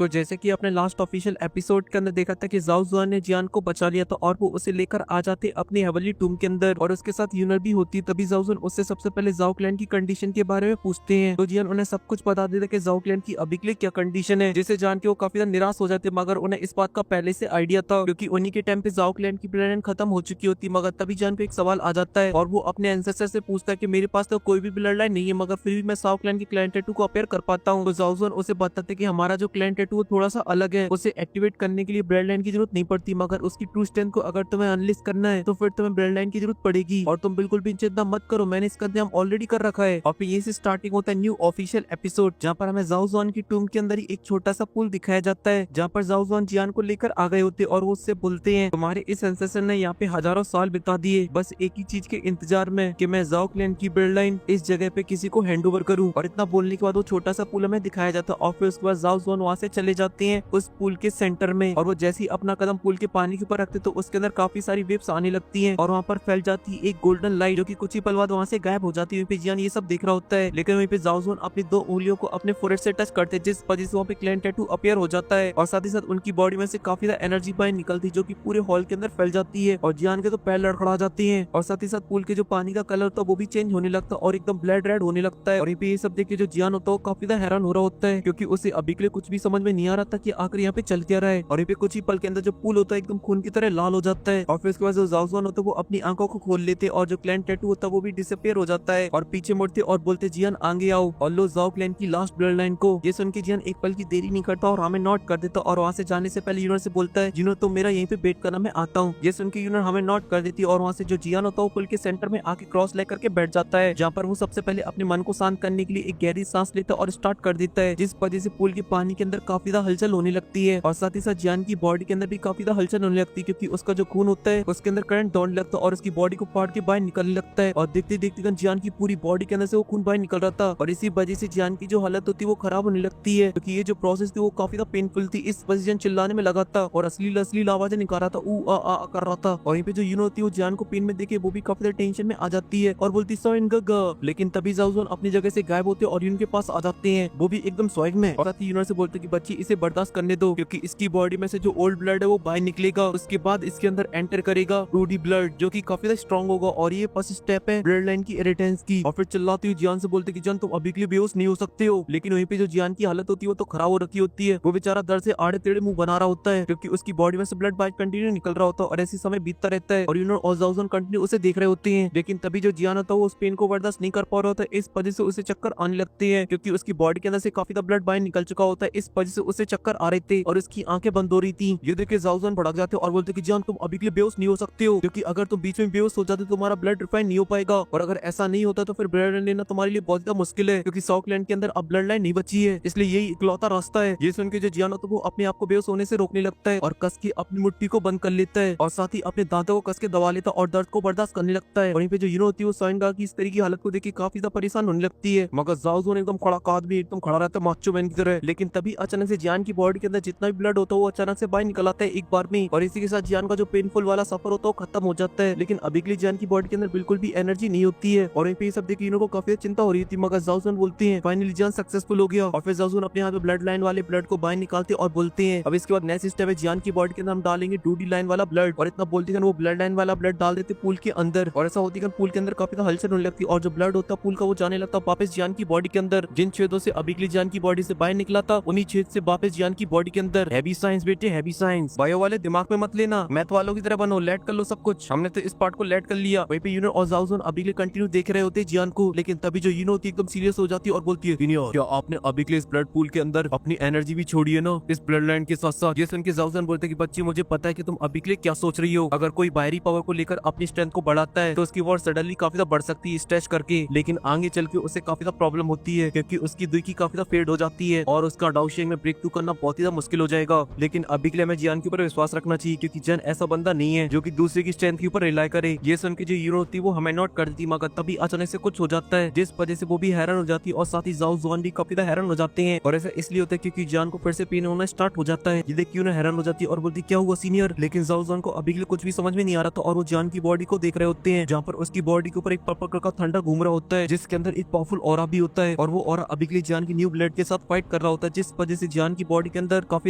तो जैसे कि अपने लास्ट ऑफिशियल एपिसोड के अंदर देखा था कि जाओ जुआन ने जियान को बचा लिया था और वो उसे लेकर आ जाते अपनी हेवनली टूम के अंदर और उसके साथ यूनर भी होती। तभी जाओ जुआन उससे सबसे पहले जाओ क्लैन की कंडीशन के बारे में पूछते हैं तो जियान उन्हें सब कुछ बता देता कि जाओ क्लैन की अभी के लिए क्या कंडीशन है, जिसे जान के वो काफी निराश हो जाते। मगर उन्हें इस बात का पहले से आइडिया था क्योंकि उन्हीं के टाइम पे जाओ क्लैन की ब्लड खत्म हो चुकी होती। मगर तभी जान पे एक सवाल आ जाता है और वो अपने एंसेस्टर से पूछता है कि मेरे पास तो कोई भी ब्लड लाइन नहीं है मगर फिर भी मैं जाओ क्लैन के क्लैन टैटू को अपेयर कर पाता हूँ। तो जाओ जुआन उसे बताते कि हमारा जो क्लैन टैटू थोड़ा सा अलग है, उसे एक्टिवेट करने के लिए ब्लड लाइन की जरूरत नहीं पड़ती मगर उसकी ट्रू स्ट्रेंथ को अगर तुम्हें अनलिस्ट करना है तो फिर तुम्हें ब्लड लाइन की जरूरत पड़ेगी और तुम बिल्कुल भी चिंता मत करो, मैंने इसका इंतजाम ऑलरेडी कर रखा है। और फिर यही से स्टार्टिंग होता है न्यू ऑफिशियल एपिसोड जहाँ पर हमें जाओ जुआन की टूम के अंदर ही एक छोटा सा पुल दिखाया जाता है जहाँ पर जाओ जुआन जियान को लेकर आ गए होते और वो उससे बोलते हैं तुम्हारे इस एंसेस्टर ने यहाँ पे हजारों साल बिता दिए बस एक ही चीज के इंतजार में कि मैं जाओ क्लैन की ब्लड लाइन इस जगह पे किसी को हैंड ओवर करूँ। और इतना बोलने के बाद वो छोटा सा पुल हमें दिखाया जाता है और फिर उसके बाद जाओ जुआन वहाँ से चले जाते हैं उस पुल के सेंटर में और वो जैसे ही अपना कदम पुल के पानी के ऊपर रखते तो उसके अंदर काफी सारी वेव्स आने लगती हैं और वहाँ पर फैल जाती है एक गोल्डन लाइट जो कि कुछ ही पल बाद वहाँ से गायब हो जाती है। वहीं पे जियान ये सब देख रहा होता है लेकिन वहीं पे जाओ जुआन अपनी दो उंगलियों को अपने फोरहेड से टच करते जिस वजह से वहाँ पे क्लैन टैटू अपीयर हो जाता है और साथ ही साथ उनकी बॉडी में से काफी ज्यादा एनर्जी बाहर निकलती है जो कि पूरे हॉल के अंदर फैल जाती है और जियान के तो पैर लड़खड़ा जाती है और साथ ही साथ पुल के जो पानी का कलर था वो भी चेंज होने लगता है और एकदम ब्लड रेड होने लगता है। और ये सब देख के जो जियान होता है वो काफी ज्यादा हैरान हो रहा होता है क्योंकि उसे अभी के लिए कुछ भी समझ में नहीं आ रहा था कि आखिर यहाँ पे चल क्या रहा है। और ये पे कुछ ही पल के अंदर जो पुल होता है एकदम खून की तरह लाल हो जाता है और फिर उसके बाद जो जाओ जुआन होता है वो अपनी आंखों को खोल लेते और जो क्लैन टैटू होता है वो भी डिसअपियर हो जाता है और पीछे मुड़ते और बोलते जियान आगे आओ और लो जाओ क्लैन की लास्ट ब्लड लाइन को। ये सुन के जियान एक पल की देरी नहीं करता और हमें नोट कर देता और वहाँ से जाने से पहले यूनर से बोलता है जिनो तुम मेरा यहीं पे वेट करना मैं आता हूँ। ये सुन के यूनर हमें नोट कर देती और वहाँ से जो जियान होता है वो पुल के सेंटर में आके क्रॉस लेकर के बैठ जाता है जहाँ पर वो सबसे पहले अपने मन को शांत करने के लिए एक गहरी सांस लेता और स्टार्ट कर देता है जिस वजह से पुल के पानी के अंदर काफी ज्यादा हलचल होने लगती है और साथ ही साथ जियान की बॉडी के अंदर भी काफी ज्यादा हलचल होने लगती है क्योंकि उसका जो खून होता है उसके अंदर करंट दौड़ने लगता है और उसकी बॉडी को फाड़ के बाहर निकलने लगता है और देखते देखते जियान की पूरी बॉडी के अंदर से वो खून बाहर निकल रहा था और इसी वजह से जियान की जो हालत होती है वो खराब होने लगती है क्योंकि ये जो प्रोसेस थी वो काफी ज्यादा पेनफुल थी। इस वजह से चिल्लाने में लगा था और असली आवाजें निकाल रहा था ऊ आ कर रहा था। और यहीं पे जो यूनो होती है वो जियान को पेन में देखे वो भी काफी ज्यादा टेंशन में आ जाती है और बोलती सो इनका लेकिन तभी जाओ जुआन अपनी जगह से गायब होते और यून के पास आ जाते हैं वो भी एकदम स्वैग में और साथ ही यूनर से बोलते कि बच्ची इसे बर्दाश्त करने दो क्योंकि इसकी बॉडी में से जो ओल्ड ब्लड है वो बाहर निकलेगा उसके बाद इसके अंदर एंटर करेगा रूडी ब्लड जो कि काफी ज्यादा स्ट्रॉन्ग होगा और ये फर्स्ट स्टेप है ब्लड लाइन की इरिटेंस की। और फिर चिल्लाती हुई जियान से बोलते कि जान तुम अभी के लिए बेहोश नहीं हो सकते हो लेकिन वहीं पे जो जियान की हालत होती है वो तो खराब हो रखी होती है। वो बेचारा दर्द से आड़े टेढ़े मुंह बना रहा होता है क्योंकि उसकी बॉडी में से ब्लड बाहर कंटिन्यू निकल रहा होता है और ऐसी समय बीतता रहता है और यूनर और जाओ जुआन कंटिन्यू उसे देख रहे होते हैं। लेकिन तभी जो जियान होता है वो उस पेन को बर्दाश्त नहीं कर पा रहा होता है इस वजह से उसे चक्कर आने लगते हैं क्योंकि उसकी बॉडी के अंदर से काफी ज्यादा ब्लड बाहर निकल चुका होता है। इस वजह से उसे चक्कर आ रहे थे और उसकी आंखें बंद हो रही थी। ये देख के जाओ जुआन भड़क जाते और बोलते कि जान तुम अभी के लिए बेहोश नहीं हो सकते हो क्योंकि अगर तुम बीच में बेहोश हो जाते तो तुम्हारा ब्लड रिफाइन नहीं हो पाएगा और अगर ऐसा नहीं होता तो फिर ब्लड लाइन लेना तुम्हारे लिए बहुत ज्यादा मुश्किल है क्योंकि साउथ लैंड के अंदर अब ब्लड लाइन नहीं बची है इसलिए यही इकलौता रास्ता है। ये सुन के जो जियान होता है वो अपने आप को बेहोश होने से रोकने लगता है और कस के अपनी मुट्ठी को बंद कर लेता है और साथ ही अपने दांतों को कस के दबा लेता है और दर्द को बर्दाश्त करने लगता है। वहीं पे जो यूनो होती है वो सोइनगा की इस तरह की हालत को देख के काफी ज्यादा परेशान होने लगती है मगर जाओ जुआन एकदम खड़ा काद भी एकदम खड़ा रहता है माचो मैन की तरह। लेकिन तभी अचानक से जियान की बॉडी के अंदर जितना भी ब्लड होता है वो अचानक से बाहर निकल आता है एक बार में और इसी के साथ जियान का जो पेनफुल वाला सफर होता है वो खत्म हो जाता है। लेकिन अभी के लिए जियान की बॉडी के अंदर बिल्कुल भी एनर्जी नहीं होती है और वहीं पे ये सब देख यूनो को काफी चिंता हो रही थी मगर जाओ जुआन बोलते हैं फाइनली जियान सक्सेसफुल हो गया और फिर जाओ जुआन अपने हाथ में ब्लड लाइन वाले ब्लड को बाहर निकालते और बोलते हैं अब इसके बाद नेक्स्ट स्टेप है जियान की बॉडी के अंदर हम डालेंगे 2D लाइन वाला ब्लड और इतना बोलते हैं वो ब्लड लाइन वाला ब्लड डाल देते पूल के अंदर और ऐसा होती है पूल के अंदर काफी ज्यादा हलचल होने लगती है और जो ब्लड होता है पूल का वो जाने लगता है वापस जियान की बॉडी के अंदर जिन छेदों से अभी के लिए जियान की बॉडी से बाहर निकला था उन्हीं छेद से वापस जियान की बॉडी के अंदर। हैवी साइंस बेटे हैवी साइंस, बायो वाले दिमाग में मत लेना, मैथ वालों की तरह बनो, लेट कर लो सब कुछ। हमने तो इस पार्ट को लेट कर लिया। वहीं पे यूनो और जाओ जुआन अभी के लिए कंटिन्यू देख रहे होते जियान को लेकिन तभी जो यूनो होती है एकदम सीरियस हो जाती है और बोलती है क्या आपने अभी के लिए इस ब्लड पूल के अंदर अपनी एनर्जी भी छोड़ी है ना इस ब्लड लाइन के साथ साथ। ये सुन के जाओ जुआन बोलते कि बच्ची मुझे पता है कि तुम अभी के लिए क्या सोच रही हो। अगर कोई बाहरी पावर को लेकर अपनी स्ट्रेंथ को बढ़ाता है तो उसकी वॉर सडनली काफी ज्यादा बढ़ सकती है स्ट्रेच करके, लेकिन आगे चल के उसे काफी ज्यादा प्रॉब्लम होती है क्योंकि उसकी दुई की काफी ज्यादा फेड हो जाती है और उसका डाउशिंग में ब्रेक थ्रू करना बहुत ही ज्यादा मुश्किल हो जाएगा। लेकिन अभी के लिए हमें जियान के ऊपर विश्वास रखना चाहिए क्योंकि जन ऐसा बंदा नहीं है जो कि दूसरे की स्ट्रेंथ के ऊपर रिलाई करे। ये सुन के जो यूनो होती है वो हमें नोट कर देती मगर तभी अचानक से कुछ हो जाता है जिस वजह से वो भी हैरान हो जाती है और साथ ही जाओ जुआन भी काफी ज्यादा हैरान हो जाते हैं और ऐसा इसलिए होता है क्योंकि जियान को फिर से पेन होना स्टार्ट हो जाता है। ये देख क्यों हैरान हो जाती है और बोलती क्या हुआ सीनियर। लेकिन जाओ जुआन को अभी के लिए कुछ भी समझ में नहीं आ रहा था और वो जियान की बॉडी को देख रहे होते हैं जहाँ पर उसकी बॉडी के ऊपर एक पर्पल कलर का थंडर घूम रहा होता है जिसके अंदर एक पावरफुल ऑरा भी होता है और वो ऑरा अभी के लिए जियान की न्यू ब्लड के साथ फाइट कर रहा होता है जिस वजह से जियान की बॉडी के अंदर काफी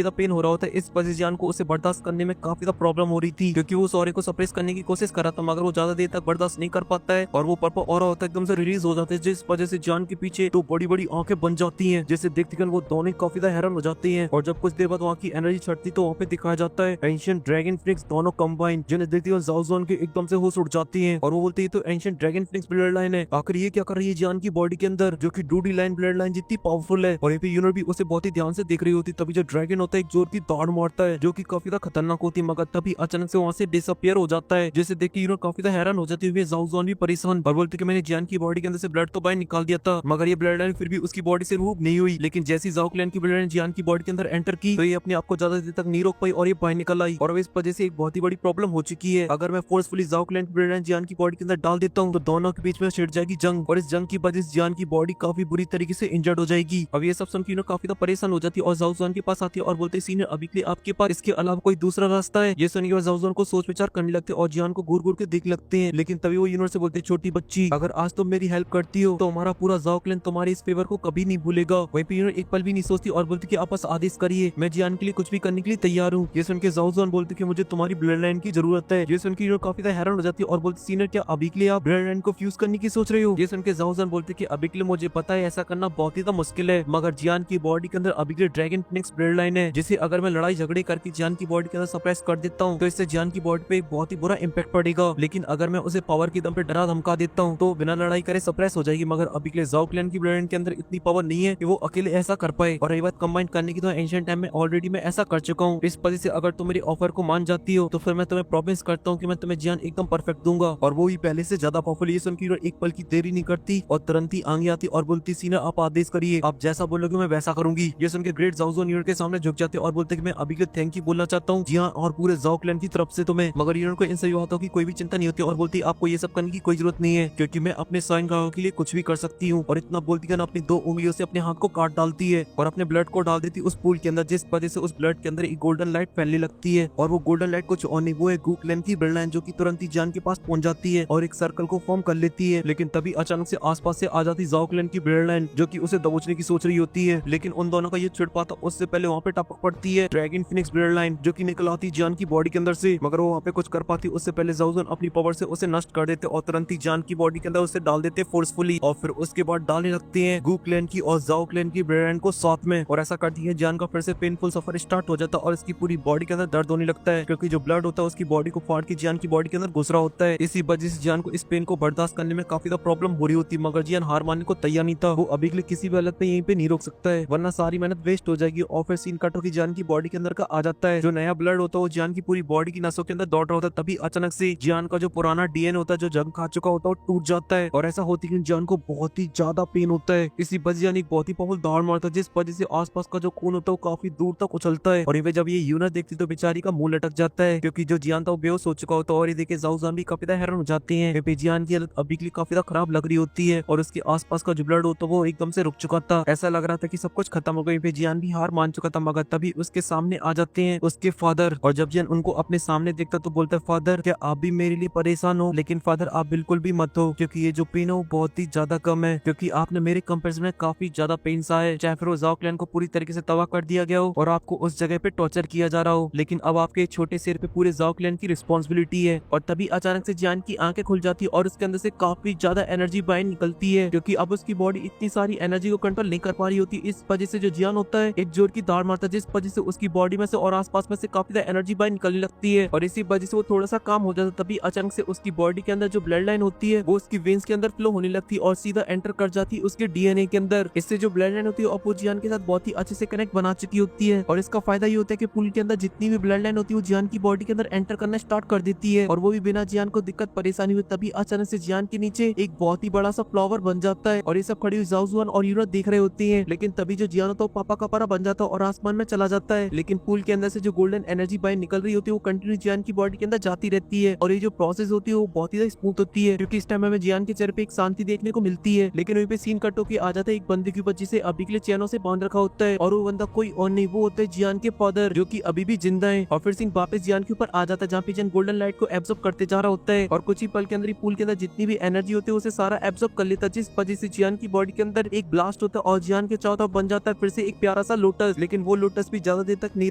ज्यादा पेन हो रहा होता है। इस वजह से जियान को उसे बर्दाश्त करने में काफी ज्यादा प्रॉब्लम हो रही थी, क्योंकि वो सॉरी को सप्रेस करने की कोशिश कर रहा था, मगर वो ज्यादा देर तक बर्दाश्त नहीं कर पाता है और वो पर्पल ऑरा होता है एकदम से रिलीज हो जाता है, जिस वजह से जियान के पीछे दो बड़ी बड़ी आंखें बन जाती हैं, जिसे देखकर वो दोनों काफी ज्यादा हैरान हो जाते हैं। और जब कुछ देर बाद वहाँ की एनर्जी छटती तो वहाँ पे दिखाया जाता है एंशिएंट ड्रैगन फिनिक्स दोनों कंबाइन, जिन्हें देखते ही ज़ाओ ज़ुआन के एकदम से होश उड़ जाती हैं और वो बोलते हैं तो ancient dragon Phoenix blood line है, आखिर ये क्या कर रही है जियान की बॉडी के अंदर, जो कि डूडी लाइन ब्लड लाइन जितनी पावरफुल है। और यहाँ पे यूनर भी उसे बहुत ही ध्यान से देख रही होती, तभी जो ड्रैगन होता है एक जोर की दौड़ मारता है, जो कि काफी ज्यादा खतरनाक होती है, मगर तभी अचानक से वहाँ से डिसअपियर हो जाता है, जिसे देख के यूनर काफी ज्यादा हैरान हो जाती है। ज़ाओ ज़ुआन भी परेशान और बोलते कि मैंने जियान की बॉडी के अंदर से ब्लड तो बाहर निकाल दिया था, मगर ये ब्लड लाइन फिर भी उसकी बॉडी से रिमूव नहीं हुई। लेकिन जैसी ज़ाओ क्लैन की ब्लड लाइन जियान की बॉडी के अंदर एंटर की तो ये अपने आप को ज्यादा देर तक नहीं रोक पाई और ये बाहर निकल आई, और इस वजह से एक बहुत ही बड़ी प्रॉब्लम हो चुकी है। अगर मैं फोर्सफुली ज़ाओ क्लैन की ब्लड लाइन जियान की बॉडी के अंदर डाल देता हूँ तो दोनों के बीच में छिड़ जाएगी जंग, और इस जंग की वजह से जियान की बॉडी काफी बुरी तरीके से इंजर्ड हो जाएगी। अब ये सब सुन के काफी परेशान हो जाती है और ज़ाओ ज़ुआन के पास आती है और बोलते सीनियर अभी के लिए आपके पास इसके अलावा कोई दूसरा रास्ता है। ये सुन के ज़ाओ ज़ुआन को सोच विचार करने लगते और जियान को घूर घूर के देख लगते हैं, लेकिन तभी वो यूनिवर्स से बोलते छोटी बच्ची अगर आज तुम मेरी हेल्प करती हो तो हमारा पूरा ज़ाओ क्लैन तुम्हारे इस फेवर को कभी नहीं भूलेगा। वहीं पे यूनिवर्स एक पल भी नहीं सोचती और बोलती कि आप बस आदेश करिए, मैं जियान के लिए कुछ भी करने के लिए तैयार हूँ। ये सुन के ज़ाओ ज़ुआन बोलते कि मुझे तुम्हारी ब्लड लाइन की जरूरत है। ये सुन के यूनिवर्स काफी हैरान हो जाती है और बोलती सीनियर क्या अभी के लिए आप ब्लड लाइन को फ्यूज करने की सोच रहे हो। ये सुन के ज़ाओ ज़ुआन बोलते कि अभी के लिए मुझे पता है ऐसा करना बहुत ही मुश्किल है, मगर जियान की बॉडी के अंदर अभी के लिए ड्रैगन फिनिक्स ब्लड लाइन है, जिसे अगर मैं लड़ाई झगड़े करके जियान की बॉडी के अंदर सप्रेस कर देता हूँ तो इससे जियान की बॉडी पे एक बहुत ही बुरा इंपैक्ट पड़ेगा। लेकिन अगर मैं उसे पावर की दम पे डरा धमका देता हूँ तो बिना लड़ाई करे सप्रेस हो जाएगी, मगर अभी के लिए ज़ाओ क्लैन की ब्लड लाइन के अंदर इतनी पावर नहीं है कि वो अकेले ऐसा कर पाए। और रही बात कंबाइन करने की तो एंशिएंट टाइम में ऑलरेडी मैं ऐसा कर चुका हूँ। इस वजह से अगर तुम मेरी ऑफर को मान जाती हो तो फिर मैं तुम्हें प्रॉमिस करता हूँ कि मैं तुम्हें जियान एकदम परफेक्ट दूंगा, और वो ही पहले से ज्यादा पावरफुल। ये सुन के एक पल की देरी नहीं करती और तुरंत ही आगे आती और बोलती सीनियर आप आदेश करिए, आप जैसा बोलोगे मैं वैसा करूंगी। ये सुन के ग्रेट ज़ाओ ज़ुआन यूनिट के सामने झुक जाते और बोलते कि मैं अभी के थैंक यू बोलना चाहता हूँ जी हाँ और पूरे ज़ाओ क्लैन की तरफ से तुम्हें। मगर यूनिट को इन सभी बातों की कोई भी चिंता नहीं होती और बोलती आपको ये सब करने की कोई जरूरत नहीं है, क्योंकि मैं अपने साइन गांव के लिए कुछ भी कर सकती हूँ। और इतना बोलती है ना अपनी दो उंगलियों से अपने हाथ को काट डालती है और अपने ब्लड को डाल देती उस पूल के अंदर, जिस वजह से उस ब्लड के अंदर एक गोल्डन लाइट फैलने लगती है। और वो गोल्डन लाइट कुछ और नहीं वो है गू क्लैन की ब्लड लाइन, जो की तुरंत ही जियान के पास पहुंच जाती है और एक सर्कल को फॉर्म कर लेती है। लेकिन तभी अचानक से आसपास से आ जाती ज़ाओ क्लैन की ब्लड लाइन, जो की उसे दबोचने की सोच रही होती है। लेकिन उन दोनों का ये छिड़ पाता उससे पहले वहाँ पे टपक पड़ती है ड्रैगन फिनिक्स ब्लड लाइन, जो की निकल आती जियान की बॉडी के अंदर से, मगर वो वहाँ पे कुछ कर पाती उससे पहले ज़ाओ ज़ुआन अपनी पावर से उसे नष्ट कर देते और तुरंत ही जियान की बॉडी के अंदर उसे डाल देते फोर्सफुली। और फिर उसके बाद डालने लगते हैं गू क्लैन की और ज़ाओ क्लैन की ब्लड लाइन को साथ में, और ऐसा करती है जियान का फिर से पेनफुल सफर स्टार्ट हो जाता है और इसकी पूरी बॉडी के अंदर दर्द होने लगता है, क्योंकि जो ब्लड होता है उसकी बॉडी को फाड़ के जियान की बॉडी के अंदर घुस रहा होता है। इसी वजह से जियान को इस पेन को बर्दाश्त करने में काफी ज्यादा प्रॉब्लम हो रही होती, मगर जियान हार मानने को तैयार नहीं था। वो अभी के लिए किसी भी हालत में यहीं पे नहीं रोक सकता है, वरना सारी मेहनत वेस्ट हो जाएगी। और फिर सीन कट होकर जियान की बॉडी के अंदर का आ जाता है जो नया ब्लड होता है वो जियान की पूरी बॉडी की नसों के अंदर दौड़ रहा होता है। तभी अचानक से जियान का जो पुराना डीएनए होता है जो जंग खा चुका होता है वो टूट जाता है, और ऐसा होती है कि जियान को बहुत ही ज्यादा पेन होता है। इसी वजह जियान एक बहुत ही पावरफुल दौड़ मारता है, जिस वजह से आसपास का जो खून होता है वो काफी दूर तक उछलता है। और जब ये यूनर देखती तो बेचारी का मुंह लटक जाता है, क्योंकि जो जियान था वो बेहोश हो चुका होता है। और ये देखे ज़ाओ ज़ुआन भी काफी हैरान हो जाते हैं। जियान की हालत अभी के लिए काफी खराब लग रही होती है और उसके आसपास का जो ब्लड होता है वो एकदम से रुक चुका था। ऐसा लग रहा था कि सब कुछ खत्म हो गई। जियान भी हार मान चुका था, मगर तभी उसके सामने आ जाते हैं उसके फादर, और जब जियान उनको अपने सामने देखता तो बोलता है फादर क्या आप भी मेरे लिए परेशान हो, लेकिन फादर आप बिल्कुल भी मत हो, क्योंकि ये जो पेन है वो बहुत ही ज्यादा कम है, क्योंकि आपने मेरे कंपैरिजन में काफी ज्यादा पेन सहा है। चाहे फिर वो ज़ाओ क्लैन को पूरी तरीके से तबाह कर दिया गया हो और आपको उस जगह पे टॉर्चर किया जा रहा हो, लेकिन अब आपके छोटे सिर पे पूरे ज़ाओ क्लैन की रिस्पॉन्सिबिलिटी है। और तभी अचानक से जियान की आंखें खुल जाती है और उसके अंदर से काफी ज्यादा एनर्जी बाहर निकलती है, क्योंकि अब उसकी बॉडी इतनी सारी एनर्जी को कंट्रोल नहीं कर पा रही होती। इस वजह से जो जियान होता है एक जोर की दाड़ मारता है, जिस वजह से उसकी बॉडी में से और आसपास में से काफी ज्यादा एनर्जी बाहर निकलने लगती है, और इसी वजह से वो थोड़ा सा काम हो जाता है। तभी अचानक से उसकी बॉडी के अंदर जो ब्लड लाइन होती है वो उसकी वेन्स के अंदर फ्लो होने लगती है और सीधा एंटर कर जाती है उसके डीएनए के अंदर। इससे जो ब्लड लाइन होती है वो जियान के साथ बहुत ही अच्छे से कनेक्ट बना चुकी होती है, और इसका फायदा ये होता है कि पुल के अंदर जितनी भी ब्लड लाइन होती है वो जियान की बॉडी के अंदर एंटर करना स्टार्ट कर देती है, और वो भी बिना जियान को दिक्कत परेशानी हुई। तभी अचानक से जियान के नीचे एक बहुत ही बड़ा सा फ्लावर बन जाता है, और ये सब खड़ी हुई ज़ाओ ज़ुआन और यूनर देख रहे होती है। लेकिन तभी जो जियान होता है पापा का परा बन जाता है और आसमान में चला जाता है। लेकिन पूल के अंदर से जो गोल्डन एनर्जी बाहर निकल रही होती है वो कंटिन्यू जियान की बॉडी के अंदर जाती रहती है, और ये जो प्रोसेस होती है वो बहुत ही स्मूथ होती है, क्योंकि इस टाइम हमें जियान के चेहरे पे एक शांति देखने को मिलती है। लेकिन वहीं पे सीन कट होकर आ जाता है एक बंदे के ऊपर जिसे अभी के लिए चैनों से बांध रखा होता है, और वो बंदा कोई और नहीं वो होता है जियान के फादर, जो कि अभी भी जिंदा है। और फिर सीन वापस जियान के ऊपर आ जाता है जहाँ पे जियान गोल्डन लाइट को एब्जॉर्ब करते जा रहा होता है, और कुछ ही पल के अंदर पूल के अंदर जितनी भी एनर्जी होती है उसे सारा एब्जॉर्ब कर लेता है, जिस वजह से जियान की बॉडी के अंदर एक ब्लास्ट होता है और जियान के चारों तरफ बन जाता है फिर से एक प्यारा सा लोटस, लेकिन वो लोटस भी ज्यादा देर तक नहीं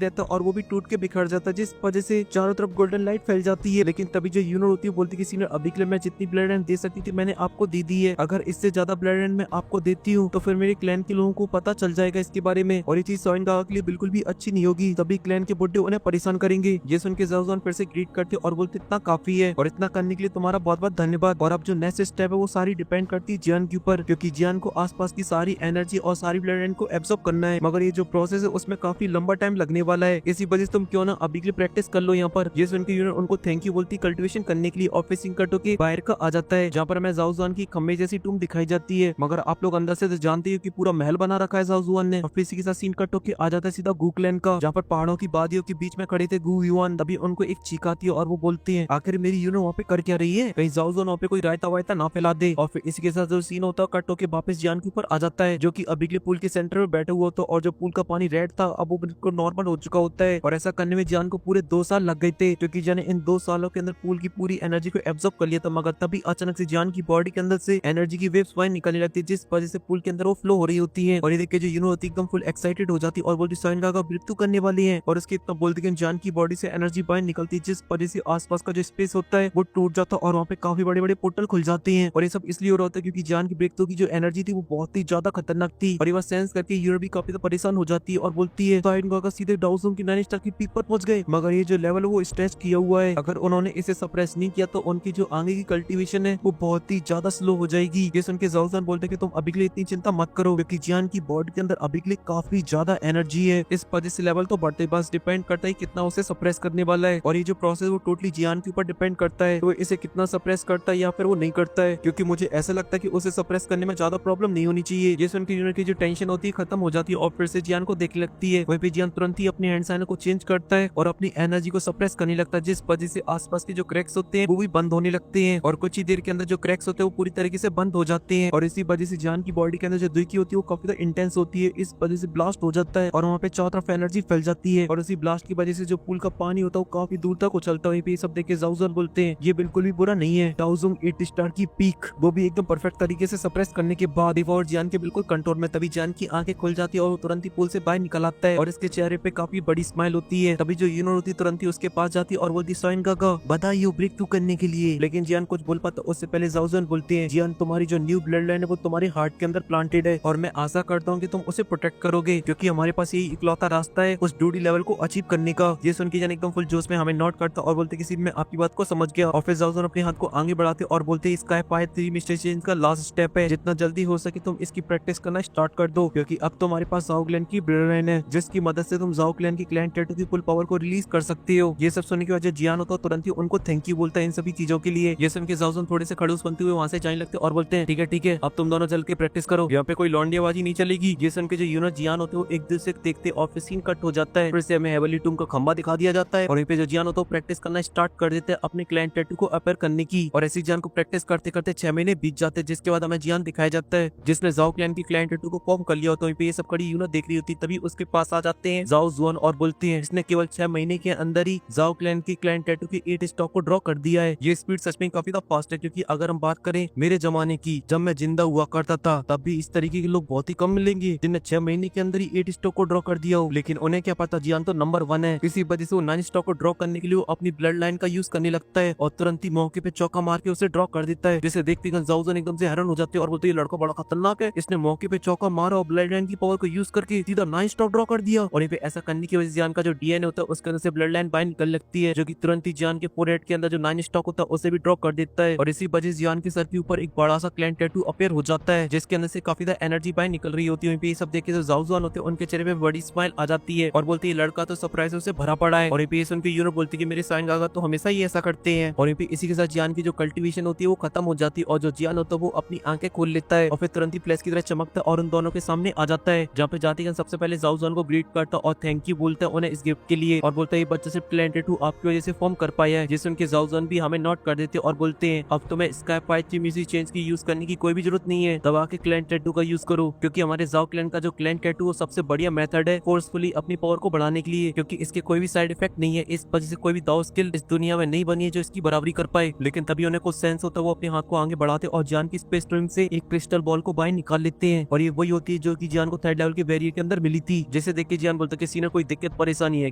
रहता और वो भी टूट के बिखर जाता है, जिस वजह से चारों तरफ गोल्डन लाइट फैल जाती है। लेकिन तभी जो यूनो होती है बोलती है कि सीनियर अभी के लिए मैं जितनी ब्लड लाइन दे सकती थी मैंने आपको दे दी है, अगर इससे ज्यादा ब्लड लाइन मैं आपको देती हूँ तो फिर मेरे क्लैन के लोगों को पता चल जाएगा इसके बारे में और ये चीज सॉइन गागा के लिए बिल्कुल भी अच्छी नहीं होगी, तभी क्लैन के बुड्ढे उन्हें परेशान करेंगे। ये सुन के ज़ाओ ज़ुआन फिर से ग्रीट करते और बोलते इतना काफी है और इतना करने के लिए तुम्हारा बहुत बहुत धन्यवाद। और अब जो नेक्स्ट स्टेप है वो सारी डिपेंड करती है जियान के ऊपर, क्योंकि जियान को आसपास की सारी एनर्जी और सारी ब्लड लाइन को एब्सॉर्ब करना है, मगर ये जो प्रोसेस है उसमें काफी लंबा टाइम लगने वाला है। इसी वजह से तुम क्यों ना अभी के लिए प्रैक्टिस कर लो यहाँ पर। ये सुन के यूनियन उनको थैंक यू बोलती कल्टिवेशन करने के लिए और फिर सिंह कट होके बाहर का आ जाता है, जहाँ पर हमें ज़ाओ ज़ुआन की खम्बे जैसी टूम दिखाई जाती है, मगर आप लोग अंदर से तो जानते हो कि पूरा महल बना रखा है ज़ाओ ज़ुआन ने। और फिर इसी के साथ सीन कट होके आ जाता है सीधा गू क्लैन का, जहाँ पर पहाड़ों की वादियों के बीच में खड़े थे गू युआन। तभी उनको एक चीख आती है और वो बोलते हैं आखिर मेरी यूनियन वहाँ पे कर क्या रही है, कहीं ज़ाओ ज़ुआन वहाँ पे कोई रायता वायता ना फैला दे। और फिर इसी के साथ जो सीन होता है कट होके वापस जियान के ऊपर आ जाता है, जो कि अभी के लिए पूल के सेंटर में बैठे हुआ होता, और जो पूल का पानी रेड था अब वो बिल्कुल नॉर्मल हो चुका होता है। और ऐसा करने में जियान को पूरे 2 साल लग गए थे, क्योंकि जियान ने इन 2 सालों के अंदर पूल की पूरी एनर्जी को एब्जॉर्ब कर लिया था, मगर तभी अचानक से जियान की बॉडी के अंदर से एनर्जी की वेव्स बाहर निकलने लगती है, जिस वजह से पूल के अंदर वो फ्लो हो रही होती है। और ये देख के जो यूनो होती है एकदम फुल एक्साइटेड हो जाती है और बोलती सॉइन गागा मृत्यु करने वाली है, और उसके इतना बोलती है जियान की बॉडी से एनर्जी बाहर निकलती है, जिस वजह से आसपास का जो स्पेस होता है वो टूट जाता है और वहाँ पे काफी बड़े बड़े पोर्टल खुल जाते हैं। और ये सब इसलिए हो रहा होता है क्योंकि जियान की ब्रेक थ्रू की जो एनर्जी थी वो बहुत ही ज्यादा खतरनाक थी, और ये बात सेंस करके यूरो भी काफी परेशान हो जाती है और बोलती है सॉइन गागा सीधे डाउजोंग की 9 स्टार की पीक पर पहुंच गए, मगर ये जो लेवल वो स्ट्रेच किया हुआ है, अगर उन्होंने इसे सप्रेस नहीं किया तो उनकी जो आगे की कल्टीवेशन है वो बहुत ही ज्यादा स्लो हो जाएगी। ये सुन के ज़ाओ ज़ुआन बोलते हैं कि तुम अभी के लिए इतनी चिंता मत करो, क्योंकि जियान की बॉडी के अंदर अभी के लिए काफी ज्यादा एनर्जी है, इस वजह से लेवल तो बढ़ते, बस डिपेंड करता है कितना उसे सप्रेस करने वाला है। और ये जो प्रोसेस वो टोटली जियान के ऊपर डिपेंड करता है, तो इसे कितना सप्रेस करता है या फिर वो नहीं करता है, क्योंकि मुझे ऐसा लगता है कि उसे सप्रेस करने में ज्यादा प्रॉब्लम नहीं होनी चाहिए। ये सुन के यूनिट की जो टेंशन होती है खत्म हो जाती है और फिर से जियान को देखने लगती है। वहीं पे जियान तुरंत ही अपने हैंड साइन को चेंज करता है और अपनी एनर्जी को सप्रेस करने लगता है, जिस वजह से आसपास के जो क्रैक्स होते हैं वो भी बंद होने लगते हैं, और कुछ ही देर के अंदर जो क्रैक्स होते हैं वो पूरी तरीके से बंद हो जाते हैं। और इसी वजह से जियान की बॉडी के अंदर जो दुखी होती है वो काफी ज्यादा इंटेंस होती है, इस वजह से ब्लास्ट हो जाता है और वहाँ पे चारों तरफ एनर्जी फैल जाती है, और उसी ब्लास्ट की वजह से जो पूल का पानी होता है वो काफी दूर तक उछलता है। ये सब देख के ज़ाओ ज़ुआन बोलते हैं ये बिल्कुल भी बुरा नहीं है, डाउजोंग 8 स्टार की पीक वो भी एकदम परफेक्ट तरीके से सप्रेस करने के बाद और जियान के बिल्कुल कंट्रोल में। तभी जियान की आंखें खुल जाती है और वो तुरंत ही पूल से बाहर निकल आता है और इसके चेहरे पे काफी बड़ी स्माइल होती है। तभी जो यूनो होती है तुरंत ही उसके पास जाती है और बोलती सॉइन गागा बधाई हो ब्रेक थ्रू करने के लिए। लेकिन जियान कुछ बोल पाता उससे पहले ज़ाओ ज़ुआन बोलते हैं जियान तुम्हारी जो न्यू ब्लड लाइन है वो तुम्हारे हार्ट के अंदर प्लांटेड है, और मैं आशा करता हूँ कि तुम उसे प्रोटेक्ट करोगे, क्योंकि हमारे पास यही इकलौता रास्ता है उस ड्यूटी लेवल को अचीव करने का। ये सुन के जियान एकदम फुल जोश में हमें नोट करता और बोलते कि मैं आपकी बात को समझ गया। और फिर ज़ाओ ज़ुआन अपने हाथ को आगे बढ़ाते और बोलते स्काई पाथ 3 मिस्टर चेंज का लास्ट स्टेप है, जितना जल्दी हो सके तुम इसकी प्रैक्टिस करना स्टार्ट कर दो, क्योंकि अब तुम्हारे पास ज़ाओ क्लैन की ब्लड लाइन है जिसकी मदद से तुम ज़ाओ क्लैन की क्लैन टैटू की फुल पावर को रिलीज कर सकते हो। ये सब सुनने की वजह जियान होता है तुरंत ही उनको थैंक यू बोलता है इन सभी चीजों के लिए। ये सुन के ज़ाओ ज़ुआन थोड़े से खड़ूस बनते हुए वहाँ से जाने लगते और बोलते हैं ठीक है अब तुम दोनों चल के प्रैक्टिस करो, यहाँ पे कोई लौंडियाबाजी नहीं चलेगी। ये सुन के जो यूनो जियान होते हैं एक दूसरे देखते और फिर सीन कट हो जाता है, फिर से हमें हेवनली टूम का खंबा दिखा दिया जाता है और वहीं पे जो जियान होता है प्रैक्टिस करना स्टार्ट कर देते हैं अपने क्लैन टैटू को अपेयर करने की। और ऐसी जियान को प्रैक्टिस करते करते 6 महीने बीत जाते हैं, जिसके बाद हमें जियान दिखाया जाता है जिसने ज़ाओ क्लैन की क्लैन टैटू को फॉर्म कर लिया होता है। ये सब कड़ी यूनो देख रही होती, तभी उसके पास आ जाते हैं ज़ाओ ज़ुआन और बोलते हैं इसने केवल 6 महीने के अंदर ही ज़ाओ क्लैन की क्लैन टैटू की 8 स्टॉक को ड्रॉ कर दिया है। ये स्पीड सच में काफी ज्यादा फास्ट है, क्योंकि अगर हम बात करें मेरे जमाने की जब मैं जिंदा हुआ करता था तब भी इस तरीके के लोग बहुत ही कम मिलेंगे जिन्हें 6 महीने के अंदर ही 8 स्टॉक को ड्रॉ कर दिया हो। लेकिन उन्हें क्या पता जियान तो नंबर 1 है, इसी वजह से वो 9 स्टॉक को ड्रॉ करने के लिए वो अपनी ब्लड लाइन का यूज करने लगता है और तुरंत ही मौके पे चौका मार के उसे ड्रॉ कर देता है, जिसे देखते ही ज़ाओ ज़ुआन एकदम से हैरान हो जाते हैं और बोलते हैं ये लड़का बड़ा खतरनाक है, इसने मौके पे चौका मारा और ब्लड लाइन की पावर को यूज करके सीधा 9 स्टॉक ड्रॉ कर दिया। और ऐसा करने की वजह से जियान का जो डीएनए होता है उसके अंदर से ब्लड लाइन बाहर निकल लगती है, जो कि तुरंत ही जियान के फोरहेड के अंदर जो 9 स्टॉक होता है उसे भी ड्रॉ कर देता है। और इसी वजह से जियान के सर के ऊपर एक बड़ा सा क्लैन टैटू अपीयर हो जाता है, जिसके अंदर से काफी ज्यादा एनर्जी बाहर निकल रही होती है। ये सब देख के जो ज़ाओ ज़ुआन होते हैं उनके चेहरे पे बड़ी स्माइल आ जाती है और बोलती है लड़का तो सरप्राइज से भरा पड़ा है। और ये सुन के यूनो बोलती है मेरे सॉइन गागा तो हमेशा ही ऐसा करते हैं। और इसी के साथ जियान की जो कल्टीवेशन होती है वो खत्म हो जाती है और जो जियान होता है वो अपनी आंखें खोल लेता है और फिर तुरंत ही फ्लैश की तरह चमकता है और उन दोनों के सामने आ जाता है, जहाँ पे जाती है सबसे पहले ज़ाओ ज़ुआन को ग्रीट करता और थैंक यू बोलता है उन्हें इस गिफ्ट के लिए, और बोलता है बच्चा सिर्फ क्लैन टैटू आपकी वजह से फॉर्म कर पाया है। जिससे उनके ज़ाओ ज़ुआन भी हमें नोट कर देते और बोलते हैं अब तुम्हें स्काई पाथ की म्यूजिक चेंज की यूज करने की कोई भी जरूरत नहीं है, दबा के क्लैन टैटू का यूज करो, क्योंकि हमारे ज़ाओ क्लैन का जो क्लैन टैटू वो सबसे बढ़िया मेथड है फोर्सफुली अपनी पावर को बढ़ाने के लिए, क्योंकि इसके कोई भी साइड इफेक्ट नहीं है। इस वजह से कोई भी दाव स्किल इस दुनिया में नहीं बनी है जो इसकी बराबरी कर पाए। लेकिन तभी उन्हें कुछ सेंस होता है, वो अपने हाथ को आगे बढ़ाते और जियान की स्पेस स्ट्रिंग से एक क्रिस्टल बॉल को बाहर निकाल लेते हैं और ये वही होती है जो कि जियान को थर्ड लेवल की के बैरियर के अंदर मिली थी। जैसे देख के जियान बोलता कि सीनियर कोई दिक्कत परेशानी है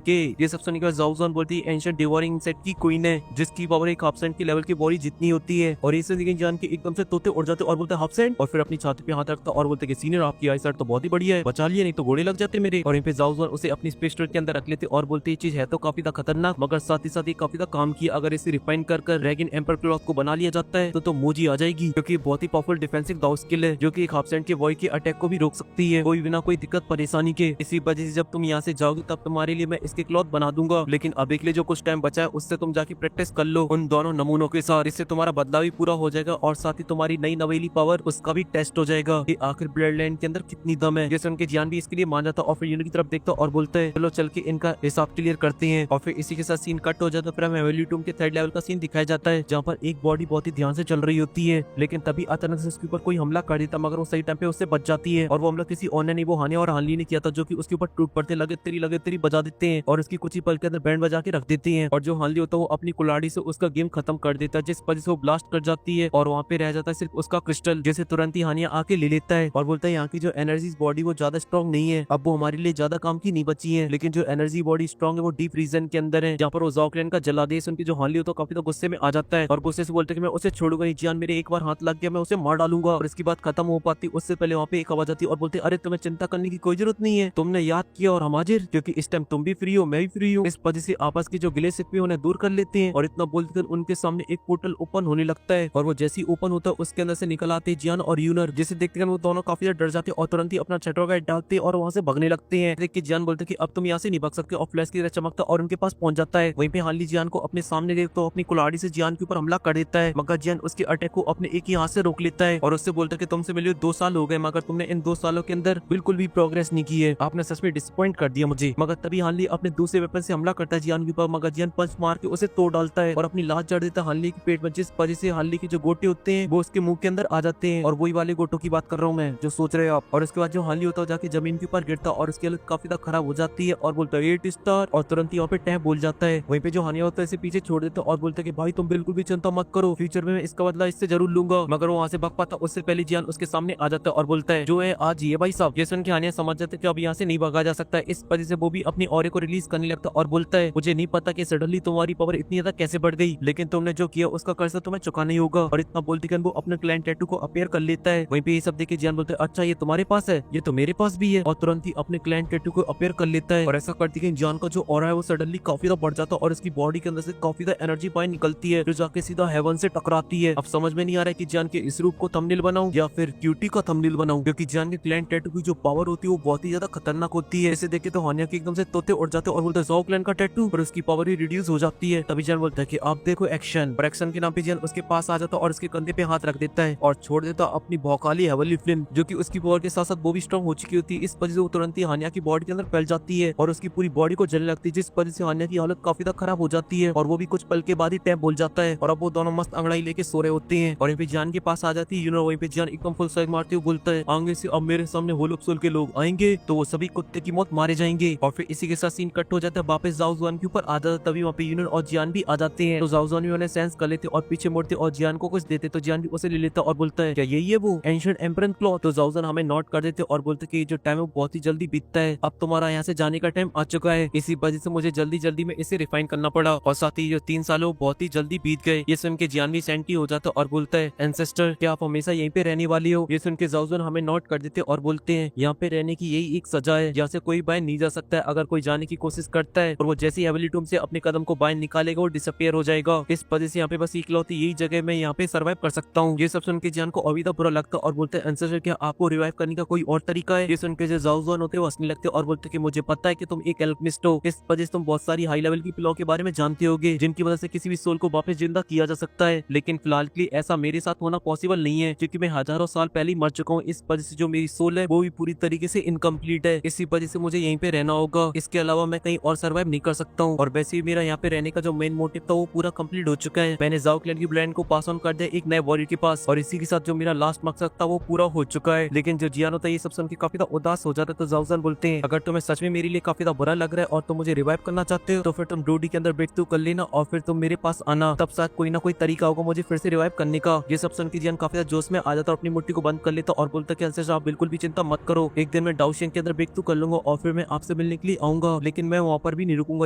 के। ये सब सुनने के बाद जाओ जुआन बोलती है एंशिएंट डिवोरिंग सेट की क्वीन है जिसकी पावर एक हाफ सेंट के लेवल की बॉडी जितनी होती है। और इसे देख के जियान के एकदम से तोते उड़ जाते और बोलते हाफ सेंट, और फिर अपनी छाती पे हाथ रखता और बोलते कि सीनियर आपकी आई साइट तो बहुत ही बढ़िया है, बचा लिया नहीं तो घोड़े लग जाते मेरे। और इन पे जाओ जुआन उसे अपनी स्पेस स्टेशन के अंदर रख लेते और बोलते ये चीज है तो काफी खतरनाक मगर साथ ही साथ ये काफी काम किया, अगर इसे रिफाइन कर ड्रैगन एम्पर क्लॉथ को बना लिया जाता है तो मोजी आ जाएगी, क्योंकि बहुत ही पावरफुल डिफेंसिव दाव स्किल है जो कि एक हाफ सेंट के वॉय के अटैक को भी रोक सकती है कोई बिना कोई दिक्कत परेशानी के। इसी वजह से जब तुम यहाँ से जाओगे तब तुम्हारे लिए मैं इसके क्लॉथ बना दूंगा, लेकिन अभी के लिए जो कुछ टाइम बचा है उससे तुम जाके प्रैक्टिस कर लो उन दोनों नमूनों के साथ। इससे तुम्हारा बदला भी पूरा हो जाएगा और साथ ही तुम्हारी नई नवेली पावर उसका भी टेस्ट हो जाएगा कि आखिर ब्लड लाइन के अंदर कितनी दम है। जैसे उनके जान भी इसके लिए मान जाता और फिर यूनिट की तरफ देखता और बोलता है चलो चल के इनका हिसाब क्लियर करते हैं। और फिर इसी के साथ सीन कट हो जाता है। फिर हमें हेवनली टूम के थर्ड लेवल का सीन दिखाया जाता है जहाँ पर एक बॉडी बहुत ही ध्यान से चल रही होती है, लेकिन तभी अचानक से उसके ऊपर कोई हमला कर देता मगर वो सही टाइम पे उससे बच जाती है। और वो हमला किसी और ने नहीं, वो हानिया और हानली ने किया था जो कि उसके ऊपर टूट पड़ते लगे तेरी बजा देते हैं और उसकी कुछ ही पल के अंदर बैंड बजा के रख देते हैं। और जो हानली होता है वो अपनी कुल्हाड़ी से उसका गेम खत्म कर देता है जिस वजह से वो ब्लास्ट कर जाती है और वहाँ पे रह जाता है सिर्फ उसका क्रिस्टल, जैसे तुरंत ही हानिया आके ले लेता है और बोलता है यहाँ की जो एनर्जी बॉडी वो ज्यादा स्ट्रॉन्ग नहीं है, अब वो हमारे लिए ज्यादा काम की नहीं बची है, लेकिन जो एनर्जी बॉडी स्ट्रॉन्ग है वो डीप रीजन के अंदर है जहाँ पर वो ज़ाओ क्लैन का जलादेश उनकी जो हानली होता है काफी तो गुस्से में आ जाता है और गुस्से से बोलते है कि मैं उसे छोड़ूंगा नहीं, जियान मेरे एक बार हाथ लग गया मैं उसे मार डालूंगा। और इसकी बात खत्म हो पाती उससे पहले वहाँ पे एक आवाज आती और बोलते अरे तुम्हें चिंता करने की कोई जरूरत नहीं है, तुमने याद किया और हम हाजिर, क्योंकि इस टाइम तुम भी फ्री हो मैं भी फ्री हूँ। इस वजह से आपस की जो गिले शिकवे उन्हें दूर कर लेते हैं और इतना बोलते उनके सामने एक पोर्टल ओपन होने लगता है और वो जैसे ही ओपन होता है उसके अंदर से निकल आते जियान और यूनर, जिसे देखते वो दोनों काफी ज्यादा डर जाते और तुरंत ही अपना छठवा गाइड डालते और वहाँ से भगने लगते हैं। देख के जियान बोलते कि अब तुम यहाँ से नहीं भाग सकते और फ्लैश की तरह चमकता और उनके पास पहुंच जाता है। वहीं पे हानली जियान को अपने सामने देख तो अपनी कुल्हाड़ी से जियान के ऊपर हमला कर देता है मगर जियान उसके अटैक को अपने एक ही हाथ से रोक लेता है और उससे बोलता है कि तुमसे मिले 2 साल हो गए मगर तुमने इन 2 सालों के अंदर बिल्कुल भी प्रोग्रेस नहीं की है, आपने सच में डिसअपॉइंट कर दिया मुझे। मगर तभी हानली अपने दूसरे वेपन से हमला करता है जियान के ऊपर मगर जियान पंच मार के उसे तोड़ डालता है और अपनी लाश जड़ देता है हानली के पेट में, जिस वजह से हानली के जो गोटे होते हैं वो उसके मुंह के अंदर आ जाते हैं और वही वाले गोटों की बात कर रहा हूँ मैं जो सोच रहे हो आप। और उसके बाद जो हानली होता है जाके जमीन के ऊपर गिरता और उसकी हालत काफी ज्यादा खराब हो जाती है और बोलता है 8 स्टार और तुरंत ही वहाँ पे टैप बोल जाता है। वहीं पे जो हानिया होता है इसे पीछे छोड़ देता और बोलता है कि भाई तुम बिल्कुल भी चिंता मत करो, फ्यूचर में मैं इसका बदला इससे जरूर लूंगा। मगर वो वहाँ से भाग पाता उससे पहले जियान उसके सामने आ जाता है और बोलता है जो है आज ये भाई साहब। ये सुन के हानिया समझ जाते कि अब यहाँ से नहीं भागा जा सकता है, इस वजह से वो भी अपनी ऑरे को रिलीज करने लगता और बोलता है मुझे नहीं पता कि सडनली तुम्हारी पावर इतनी ज्यादा कैसे बढ़ गई, लेकिन तुमने जो किया उसका कर्ज तुम्हें चुका नहीं होगा। और इतना बोलते कि वो अपने क्लाइंट टैटू को अपेयर कर लेता है। वहीं पे ये सब देखे जियान बोलते हैं अच्छा ये तुम्हारे पास है, ये तो मेरे पास भी है, और तुरंत ही अपने क्लाइंट टैटू को अपेयर कर लेता है। और ऐसा करती है जियान का जो ऑरा है वो सडनली काफी ज्यादा बढ़ जाता है और इसकी बॉडी के अंदर से काफी ज्यादा एनर्जी बाहर निकलती है जो जाके सीधा हेवन से टकराती है। अब समझ में नहीं आ रहा है कि जियान के इस रूप को थंबनेल बनाऊं या फिर क्यूटी का थंबनेल बनाऊं, क्योंकि जियान के क्लाइंट टैटू की जो पावर होती है वो बहुत ही ज्यादा खतरनाक होती है। इसे देखे तो हानिया के एकदम से तोते उड़ जाते और बोलते हैं ज़ाओ क्लैन का टैटू, और उसकी पावर ही रिड्यूस हो जाती है। तभी जियान बोलता है कि आप देखो एक्शन, और एक्शन के नाम पे जियान उसके पास आ जाता और उसके कंधे पे हाथ रख देता है और छोड़ देता अपनी भौकाली हेवनली फ्लेम जो कि उसकी पावर के साथ साथ वो भी स्ट्रॉन्ग हो चुकी होती है। इस वजह से वो तुरंत ही हानिया की बॉडी के अंदर फैल जाती है और उसकी पूरी बॉडी को जलने लगती है, जिस वजह से हानिया की हालत काफी ज्यादा खराब हो जाती है और वो भी कुछ पल के बाद ही टैप बोल जाता है। और अब वो दोनों मस्त अंगड़ाई लेके सो रहे होते हैं और वहीं पे जियान के पास आ जाती है यूनो। वहीं पे जियान एकदम फुल साइड मारते हुए बोलता है आगे से अब मेरे सामने होलोप्सोल के लोग आएंगे तो वो सभी कुत्ते की मौत मारे जाएंगे। और फिर इसी के साथ सीन कट हो जाता है वापस ज़ाओ जुआन के ऊपर आ जाता है। तभी वहाँ पे यूनियन और जियान भी आ जाते हैं तो ज़ाओ जुआन भी उन्हें सेंस कर लेते और पीछे मुड़ते और जियान को कुछ देते तो जियान भी उसे ले लेता और बोलता है क्या यही है वो एंशिएंट एम्परर क्लॉथ। तो ज़ाओ जुआन हमें नोट कर देते और बोलते कि जो टाइम है वो बहुत ही जल्दी बीतता है, अब तुम्हारा यहाँ से जाने का टाइम आ चुका है, इसी वजह से मुझे जल्दी जल्दी में इसे रिफाइन करना पड़ा। और साथ ही जो 3 साल वो बहुत ही जल्दी बीत गए। ये सुन के जियान भी सेंटी हो जाता और बोलता है एंसेस्टर क्या आप हमेशा यहीं पे रहने वाली हो। ये सुन के ज़ाओ जुआन हमें नोट कर देते और बोलते हैं यहाँ पे रहने की यही एक सजा है, यहाँ से कोई बाहर नहीं जा सकता है, अगर कोई जाने की कोशिश करता है और वो जैसे ही हेवनली टूम से अपने कदम को बाहर निकालेगा वो डिसअपियर हो जाएगा। इस वजह से यहाँ पे बस इकलौती यही जगह मैं यहाँ पे सर्वाइव कर सकता हूँ। ये सब सुन के जियान को अभी तक बुरा लगता और बोलते हैं एंसेस्टर क्या आपको रिवाइव करने का कोई और तरीका है। ये सुन के जो ज़ाओ जुआन होते हैं वो हंसने लगते और बोलते कि मुझे पता है कि तुम एक एल्केमिस्ट हो, इस वजह से तुम बहुत सारी हाई लेवल की पिलो के बारे में जानते होगे जिनकी वजह से किसी भी सोल को वापस जिंदा किया जा सकता है, लेकिन फिलहाल के लिए ऐसा मेरे साथ होना पॉसिबल नहीं है क्योंकि मैं हजारों साल पहले ही मर चुका हूँ। इस वजह से जो मेरी सोल है वो भी पूरी तरीके से इनकम्प्लीट है, इसी वजह से मुझे यहीं पे रहना होगा, इसके अलावा मैं कहीं और सर्वाइव नहीं कर सकता हूँ। और वैसे ही मेरा यहाँ पे रहने का जो मेन मोटिव था वो पूरा कंप्लीट हो चुका है, मैंने ज़ाओ क्लैन की ब्रांड को पास ऑन कर दिया एक नए वॉरियर के पास और इसी के साथ जो मेरा लास्ट मकसद था वो पूरा हो चुका है। लेकिन जो जियान होता है ये सब सुन के काफी ज्यादा उदास हो जाता है तो ज़ाओ जुआन बोलते हैं अगर तुम्हें सच में मेरे लिए काफी ज्यादा बुरा लग रहा है और तुम मुझे रिवाइव करना चाहते हो तो फिर तुम डोडी के अंदर ब्रेक थ्रू कर लेना और फिर तुम मेरे पास आना, तब शायद कोई ना कोई तरीका होगा मुझे फिर से रिवाइव करने का। ये सब सुन के जियान काफी ज्यादा जोश में आ जाता और अपनी मुट्ठी को बंद कर लेता और बोलता कि एंसेस्टर आप बिल्कुल भी चिंता मत करो, एक दिन मैं डाउशिंग के अंदर ब्रेक थ्रू कर लूंगा और फिर मैं आपसे मिलने के लिए आऊंगा, लेकिन मैं वहाँ पर भी नहीं रुकूंगा।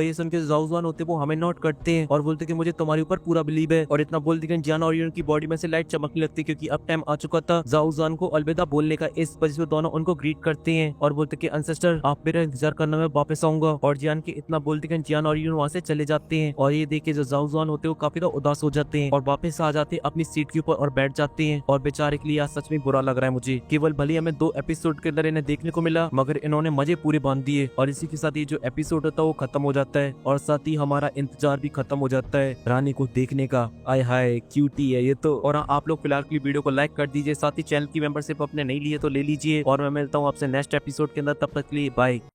ये सुन के जाओ जुआन होते वो हमें नोट करते हैं और बोलते कि मुझे तुम्हारे ऊपर पूरा बिलीव है। और इतना बोलते कि जियान और यून की बॉडी में से लाइट चमकने लगती क्योंकि अब टाइम आ चुका था जाओ जुआन को अलविदा बोलने का। इस वजह से दोनों उनको ग्रीट करते हैं और बोलते कि अनसेस्टर आप मेरा इंतजार करना, मैं वापस आऊंगा। और जियान के इतना बोलते कि जियान और यून वहाँ से चले जाते हैं और ये देख के जो जाओ जुआन होते हैं वो काफी उदास हो जाते हैं और वापस आ जाते हैं अपनी सीट के ऊपर और बैठ जाते हैं। और बेचारे के लिए आज सच में बुरा लग रहा है मुझे। केवल भले हमें 2 एपिसोड के अंदर इन्हें देखने को मिला मगर इन्होंने मजे पूरे बांध दिए और इसी के साथ ये जो एपिसोड होता है वो खत्म हो जाता है और साथ ही हमारा इंतजार भी खत्म हो जाता है रानी को देखने का। आय हाय क्यूटी है ये तो। और आप लोग फिलहाल की वीडियो को लाइक कर दीजिए, साथ ही चैनल की मेंबरशिप अपने नहीं लिए तो ले लीजिए और मैं मिलता हूँ आपसे नेक्स्ट एपिसोड के अंदर। तब तक के लिए बाय।